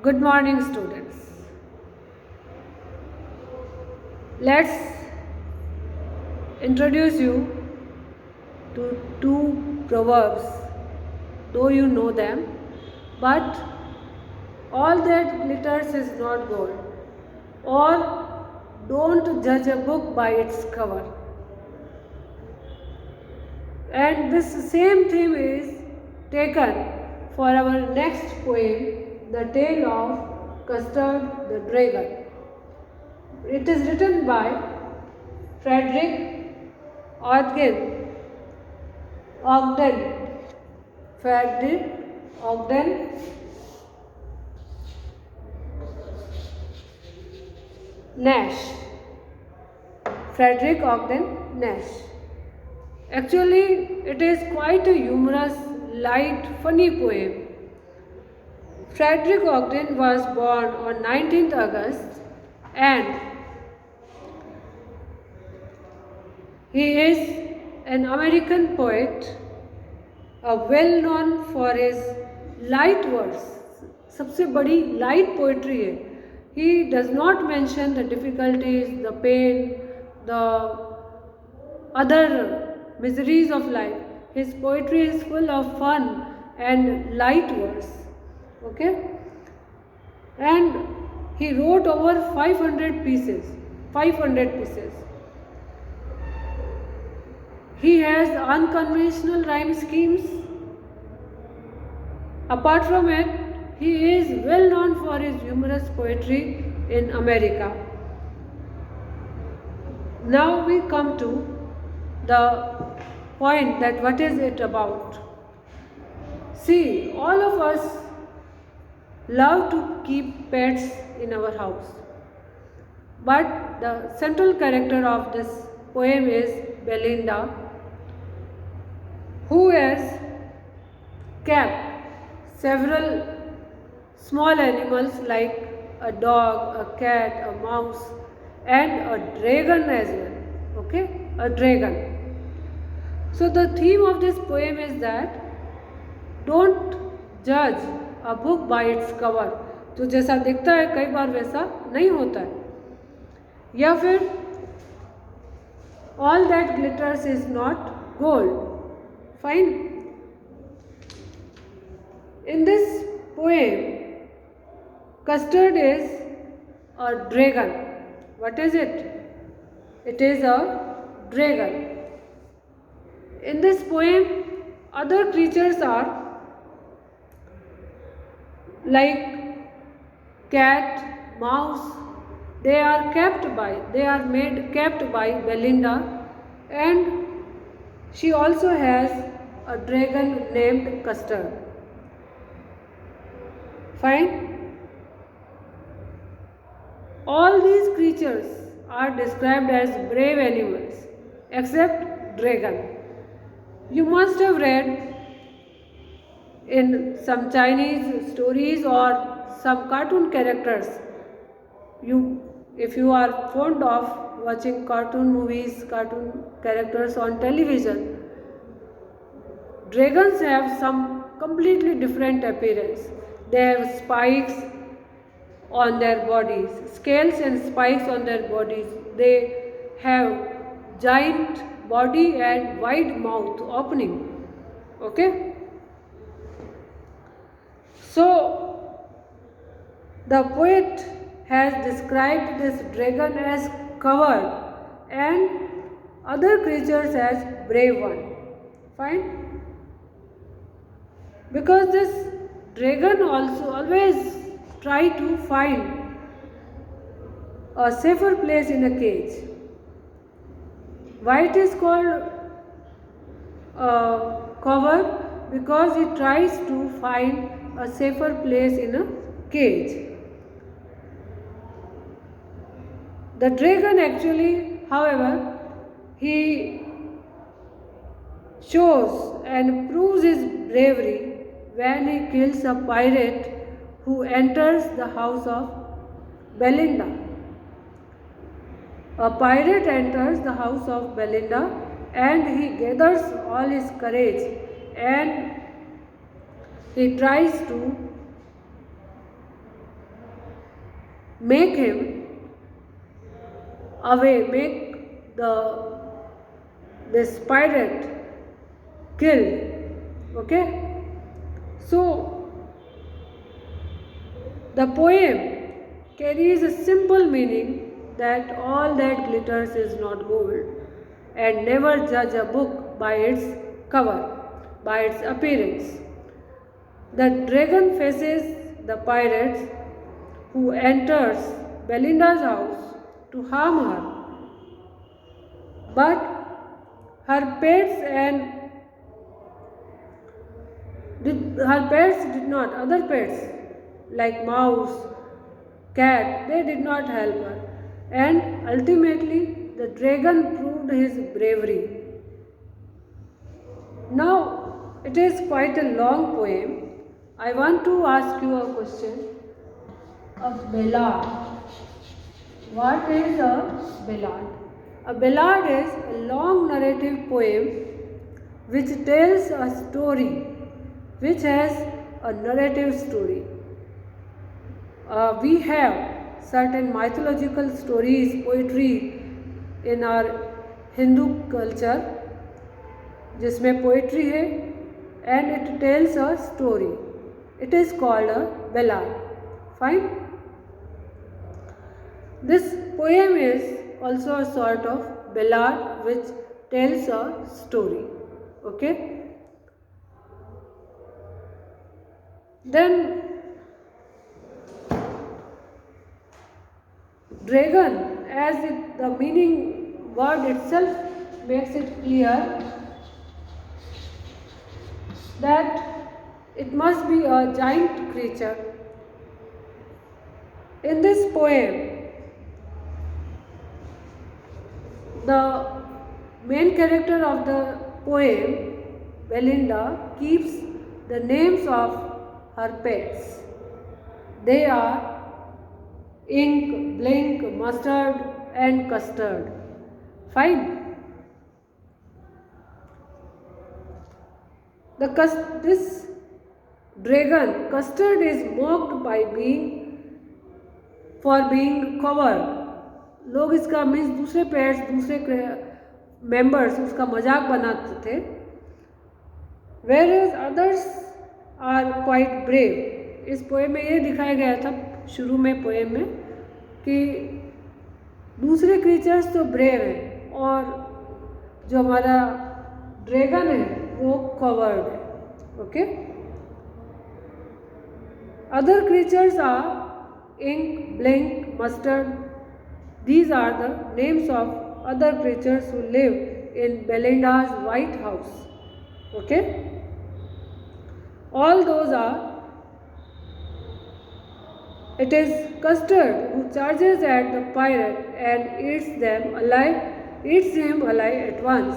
Good morning, students. Let's introduce you to two proverbs, though you know them, but all that glitters is not gold, or don't judge a book by its cover. And this same theme is taken for our next poem, The Tale of Custard the Dragon. It is written by Frederick Ogden. Frederick Ogden Nash. Frederick Ogden Nash. Actually, it is quite a humorous, light, funny poem. Frederick Ogden was born on 19th August and he is an American poet, well known for his light verse. सबसे बड़ी light poetry है. He does not mention the difficulties, the pain, the other miseries of life. His poetry is full of fun and light verse. Okay? And he wrote over 500 pieces. 500 pieces. He has unconventional rhyme schemes. Apart from it, he is well known for his humorous poetry in America. Now we come to the point that what is it about. See, all of us love to keep pets in our house. But the central character of this poem is Belinda, who has kept several small animals like a dog, a cat, a mouse, and a dragon as well. Okay? A dragon. So the theme of this poem is that don't judge a book by its cover. जो जैसा दिखता है कई बार वैसा नहीं होता है. या फिर all that glitters is not gold. Fine. In this poem, Custard is a dragon. What is it? It is a dragon. In this poem, other creatures are like cat, mouse. They are kept by Belinda, and she also has a dragon named Custard. Fine. All these creatures are described as brave animals except dragon. You must have read in some Chinese stories or some cartoon characters. If you are fond of watching cartoon movies, cartoon characters on television, dragons have some completely different appearance. They have spikes on their bodies, scales and spikes on their bodies. They have giant body and wide mouth opening. Okay? So, the poet has described this dragon as coward and other creatures as brave one. Fine? Because this dragon also always try to find a safer place in a cage. Why it is called coward? Because it tries to find a safer place in a cage. The dragon actually, however, he shows and proves his bravery when he kills a pirate who enters the house of Belinda. A pirate enters the house of Belinda and he gathers all his courage and he tries to make him away, make this pirate killed. Okay, so the poem carries a simple meaning that all that glitters is not gold, and never judge a book by its cover, by its appearance. The dragon faces the pirates who enters Belinda's house to harm her, but her pets did not, other pets like mouse, cat, they did not help her, and ultimately the dragon proved his bravery. Now it is quite a long poem. I want to ask you a question. A ballad. What is a ballad? A ballad is a long narrative poem which tells a story, which has a narrative story. We have certain mythological stories, poetry in our Hindu culture, जिसमें poetry है, and it tells a story. It is called a ballad. Fine. This poem is also a sort of ballad which tells a story. Okay. Then dragon, as the meaning word itself makes it clear that it must be a giant creature. In this poem, the main character of the poem, Belinda, keeps the names of her pets. They are ink, blink, mustard and custard. Fine. This dragon, custard, is mocked by for being covered. लोग इसका means दूसरे pets, दूसरे members उसका मजाक बनाते थे. Whereas others are quite brave. इस poem में ये दिखाया गया था शुरू में पोएम में कि दूसरे क्रीचर्स तो ब्रेव हैं और जो हमारा ड्रैगन है वो कवर्ड है. Okay. Other creatures are Ink, Blink, Mustard. These are the names of other creatures who live in Belinda's White House. Okay. All those are. It is Custard who charges at the pirate and eats him alive at once.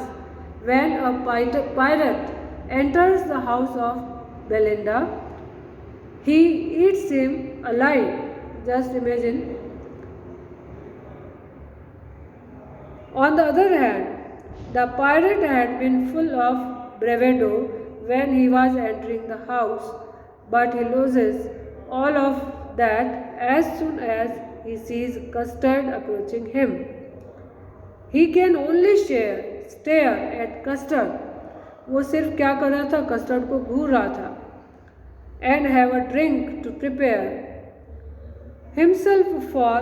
When a pirate enters the house of Belinda, he eats him alive. Just imagine. On the other hand, the pirate had been full of bravado when he was entering the house, but he loses all of that as soon as he sees Custard approaching him. He can only stare at Custard. वो सिर्फ क्या कर रहा था? Custard को घूर रहा था. And have a drink to prepare himself for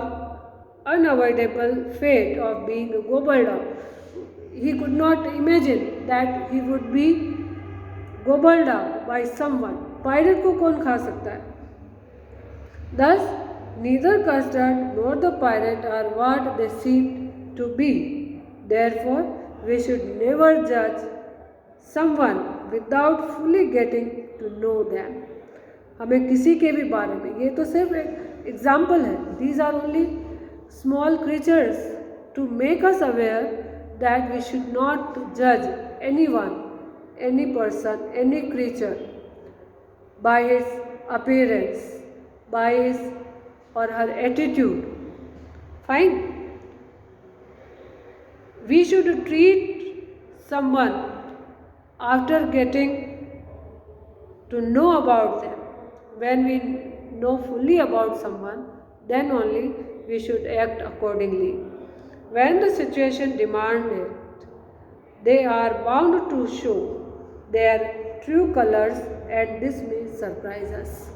unavoidable fate of being gobbled up. He could not imagine that he would be gobbled up by someone. Pirate को कौन खा सकता है? Thus, neither Custard nor the pirate are what they seem to be. Therefore, we should never judge someone without fully getting to know them. हमें किसी के भी बारे में, ये तो सिर्फ एक एग्जाम्पल है. These are only small creatures to make us aware that we should not judge anyone, any person, any creature by his appearance, by his or her attitude. Fine. We should treat someone after getting to know about them. When we know fully about someone, then only we should act accordingly. When the situation demands it, they are bound to show their true colors, and this may surprise us.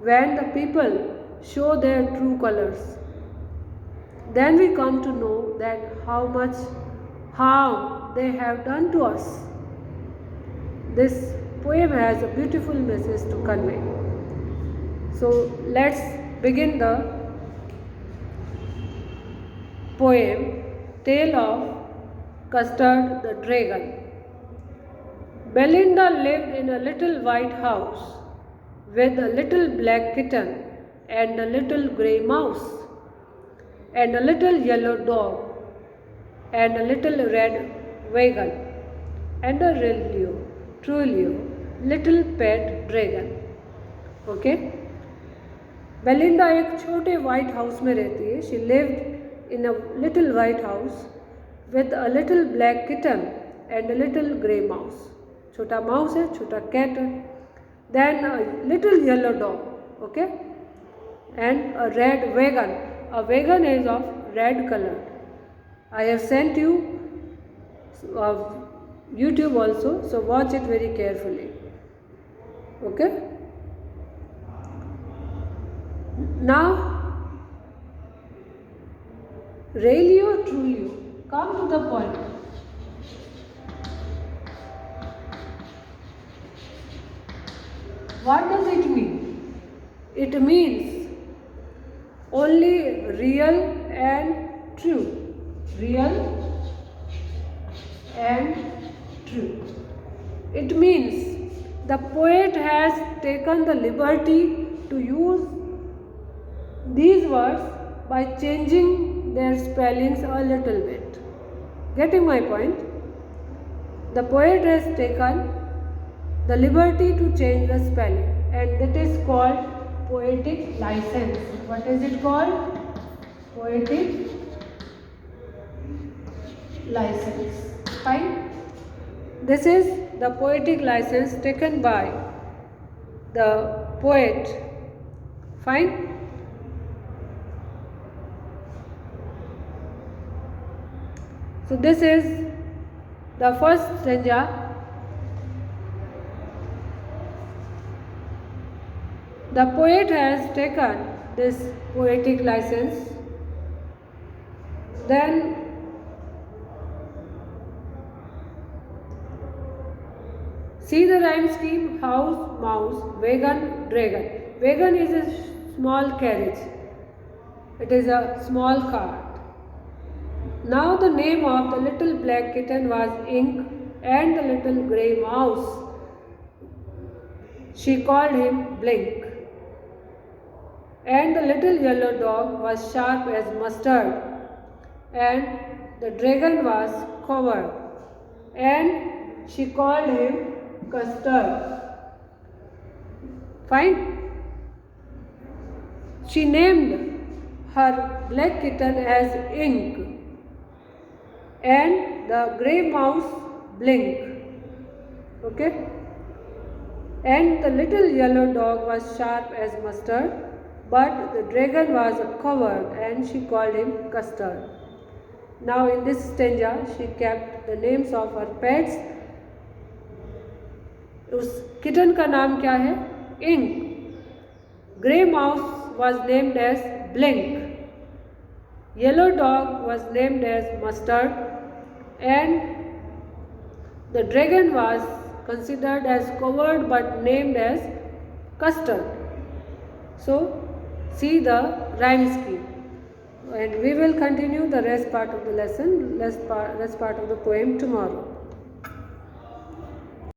When the people show their true colors, then we come to know that how much harm they have done to us. This poem has a beautiful message to convey. So let's begin the poem Tale of Custard the Dragon. Belinda lived in a little white house with a little black kitten and a little grey mouse and a little yellow dog and a little red wagon and a Trulio, little pet dragon. Okay? Belinda एक छोटे white house में रहती है. She lived in a little white house with a little black kitten and a little grey mouse. छोटा mouse है, छोटा cat है. Then a little yellow dog. Okay. And a red wagon. A wagon is of red colour. I have sent you YouTube also, so watch it very carefully. Okay. Now, really or truly, come to the point. What does it mean? It means only real and true. Real and true. It means the poet has taken the liberty to use these words by changing their spellings a little bit. Getting my point? The poet has taken the liberty to change the spelling, and that is called poetic license. What is it called? Poetic license. Fine. This is the poetic license taken by the poet. Fine. So this is the first stanza. The poet has taken this poetic license. Then see the rhyme scheme: house, mouse, wagon, dragon. Wagon is a small carriage. It is a small cart. Now the name of the little black kitten was Ink, and the little grey mouse, she called him Blink. And the little yellow dog was sharp as mustard, and the dragon was coward, and she called him Custard. Fine. She named her black kitten as Ink and the grey mouse Blink. Okay. And the little yellow dog was sharp as mustard, but the dragon was a coward, and she called him Custard. Now in this stanza she kept the names of her pets. उस kitten का नाम क्या है? Ink. Grey mouse was named as Blink. Yellow dog was named as Mustard, and the dragon was considered as coward but named as Custard. So see the rhyme scheme, and we will continue the rest part of the lesson, rest part of the poem tomorrow.